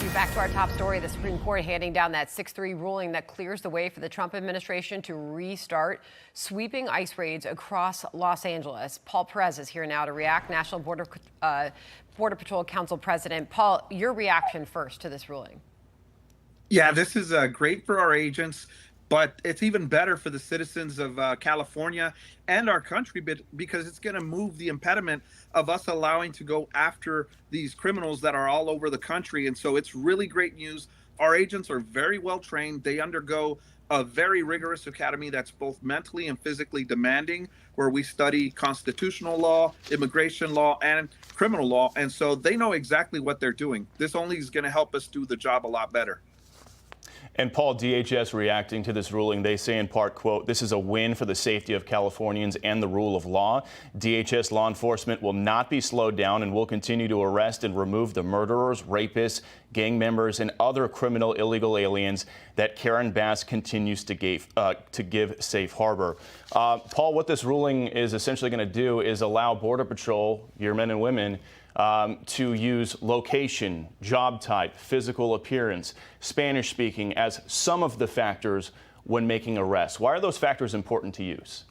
Back to our top story. The Supreme Court handing down that 6-3 ruling that clears the way for the Trump administration to restart sweeping ICE raids across Los Angeles. Paul Perez is here now to react. National Border Patrol Council President. Paul, your reaction first to this ruling. Yeah, this is great for our agents, but it's even better for the citizens of California and our country because it's going to move the impediment of us allowing to go after these criminals that are all over the country. And so it's really great news. Our agents are very well trained. They undergo a very rigorous academy that's both mentally and physically demanding, where we study constitutional law, immigration law, and criminal law. And so they know exactly what they're doing. This only is going to help us do the job a lot better. And Paul, DHS reacting to this ruling, they say in part, quote, "This is a win for the safety of Californians and the rule of law. DHS law enforcement will not be slowed down and will continue to arrest and remove the murderers, rapists, gang members, and other criminal illegal aliens that Karen Bass continues to give safe harbor." Paul, what this ruling is essentially going to do is allow Border Patrol, your men and women, to use location, job type, physical appearance, Spanish speaking as some of the factors when making arrests. Why are those factors important to use?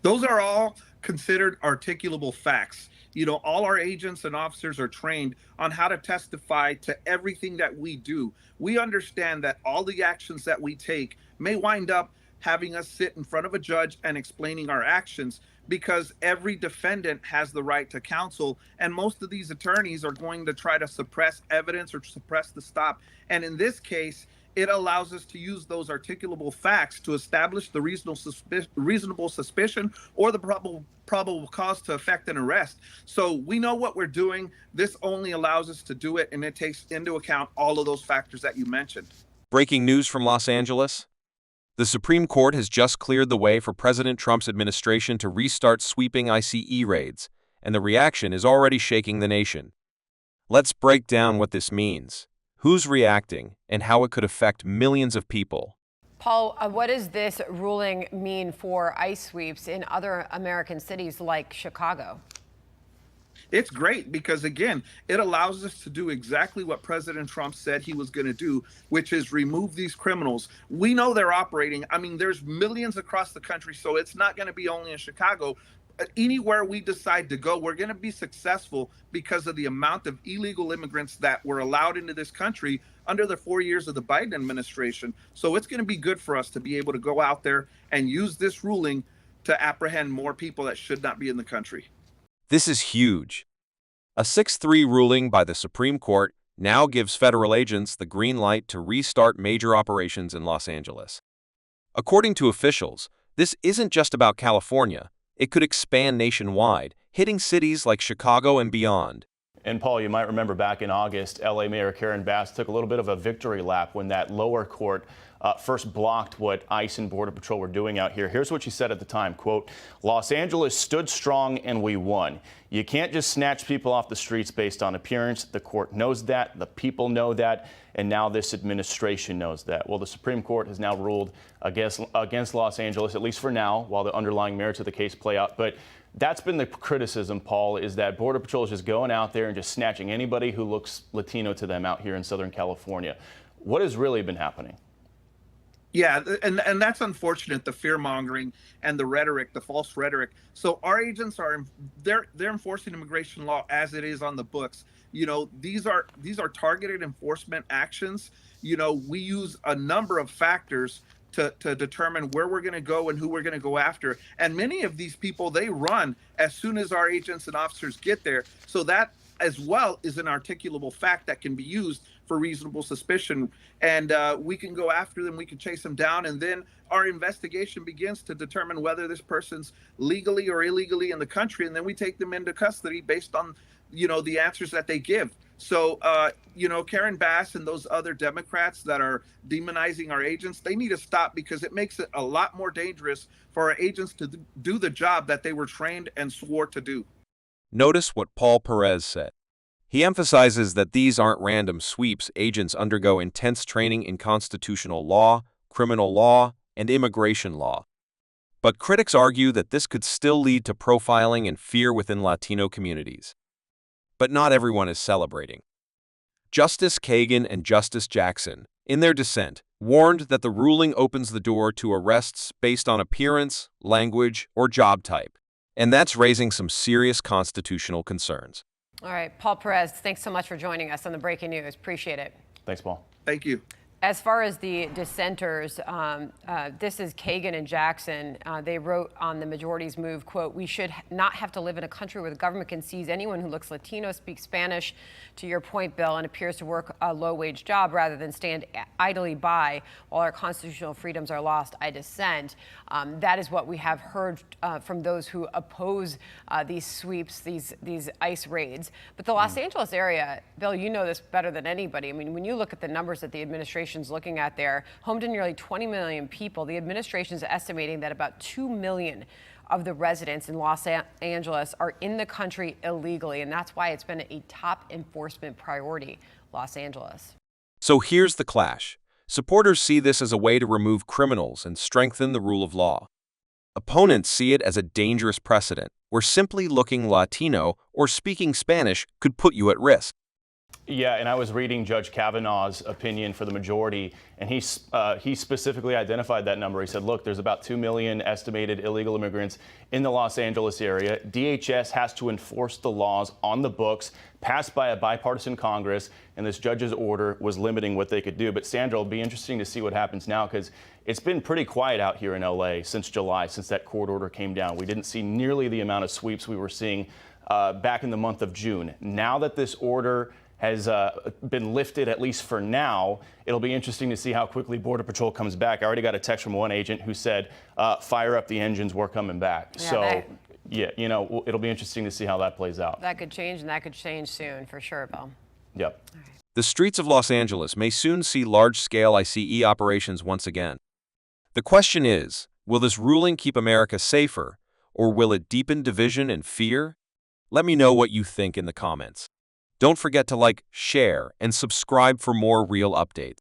Those are all considered articulable facts. You know, all our agents and officers are trained on how to testify to everything that we do. We understand that all the actions that we take may wind up having us sit in front of a judge and explaining our actions, because every defendant has the right to counsel, and most of these attorneys are going to try to suppress evidence or suppress the stop. And in this case, it allows us to use those articulable facts to establish the reasonable suspicion or the probable cause to effect an arrest. So we know what we're doing. This only allows us to do it, and it takes into account all of those factors that you mentioned. Breaking news from Los Angeles. The Supreme Court has just cleared the way for President Trump's administration to restart sweeping ICE raids, and the reaction is already shaking the nation. Let's break down what this means, who's reacting, and how it could affect millions of people. Paul, what does this ruling mean for ICE sweeps in other American cities like Chicago? It's great because, again, it allows us to do exactly what President Trump said he was going to do, which is remove these criminals. We know they're operating. I mean, there's millions across the country, so it's not going to be only in Chicago. Anywhere we decide to go, we're going to be successful because of the amount of illegal immigrants that were allowed into this country under the 4 years of the Biden administration. So it's going to be good for us to be able to go out there and use this ruling to apprehend more people that should not be in the country. This is huge. A 6-3 ruling by the Supreme Court now gives federal agents the green light to restart major operations in Los Angeles. According to officials, this isn't just about California. It could expand nationwide, hitting cities like Chicago and beyond. And Paul, you might remember back in August, LA Mayor Karen Bass took a little bit of a victory lap when that lower court first blocked what ICE and Border Patrol were doing out here. Here's what she said at the time, quote, "Los Angeles stood strong and we won. You can't just snatch people off the streets based on appearance. The court knows that, the people know that, and now this administration knows that." Well, the Supreme Court has now ruled against Los Angeles, at least for now, while the underlying merits of the case play out. But that's been the criticism, Paul, is that Border Patrol is just going out there and just snatching anybody who looks Latino to them out here in Southern California. What has really been happening? Yeah, and that's unfortunate, the fear-mongering and the rhetoric, the false rhetoric. So our agents they're enforcing immigration law as it is on the books. You know, these are targeted enforcement actions. You know, we use a number of factors to determine where we're going to go and who we're going to go after. And many of these people, they run as soon as our agents and officers get there. So that as well is an articulable fact that can be used for reasonable suspicion. And we can go after them, we can chase them down, and then our investigation begins to determine whether this person's legally or illegally in the country, and then we take them into custody based on, you know, the answers that they give. So, you know, Karen Bass and those other Democrats that are demonizing our agents, they need to stop, because it makes it a lot more dangerous for our agents to do the job that they were trained and swore to do. Notice what Paul Perez said. He emphasizes that these aren't random sweeps. Agents undergo intense training in constitutional law, criminal law, and immigration law. But critics argue that this could still lead to profiling and fear within Latino communities. But not everyone is celebrating. Justice Kagan and Justice Jackson, in their dissent, warned that the ruling opens the door to arrests based on appearance, language, or job type. And that's raising some serious constitutional concerns. All right, Paul Perez, thanks so much for joining us on the Breaking News. Appreciate it. Thanks, Paul. Thank you. As far as the dissenters, this is Kagan and Jackson. They wrote on the majority's move, quote, "We should not have to live in a country where the government can seize anyone who looks Latino, speaks Spanish, to your point, Bill, and appears to work a low-wage job rather than stand idly by while our constitutional freedoms are lost. I dissent." That is what we have heard from those who oppose these sweeps, these ICE raids. But the Los Angeles area, Bill, you know this better than anybody. I mean, when you look at the numbers that the administration looking at there, home to nearly 20 million people. The administration is estimating that about 2 million of the residents in Los Angeles are in the country illegally, and that's why it's been a top enforcement priority, Los Angeles. So here's the clash. Supporters see this as a way to remove criminals and strengthen the rule of law. Opponents see it as a dangerous precedent, where simply looking Latino or speaking Spanish could put you at risk. Yeah, and I was reading Judge Kavanaugh's opinion for the majority, and he specifically identified that number. He said, look, there's about 2 million estimated illegal immigrants in the Los Angeles area. DHS has to enforce the laws on the books passed by a bipartisan Congress, and this judge's order was limiting what they could do. But Sandra, it'll be interesting to see what happens now, because it's been pretty quiet out here in LA since July, since that court order came down. We didn't see nearly the amount of sweeps we were seeing back in the month of June. Now that this order has been lifted, at least for now, it'll be interesting to see how quickly Border Patrol comes back. I already got a text from one agent who said, fire up the engines, we're coming back. Yeah, so, yeah, you know, it'll be interesting to see how that plays out. That could change, and that could change soon, for sure, Bill. Yep. The streets of Los Angeles may soon see large-scale ICE operations once again. The question is, will this ruling keep America safer, or will it deepen division and fear? Let me know what you think in the comments. Don't forget to like, share, and subscribe for more real updates.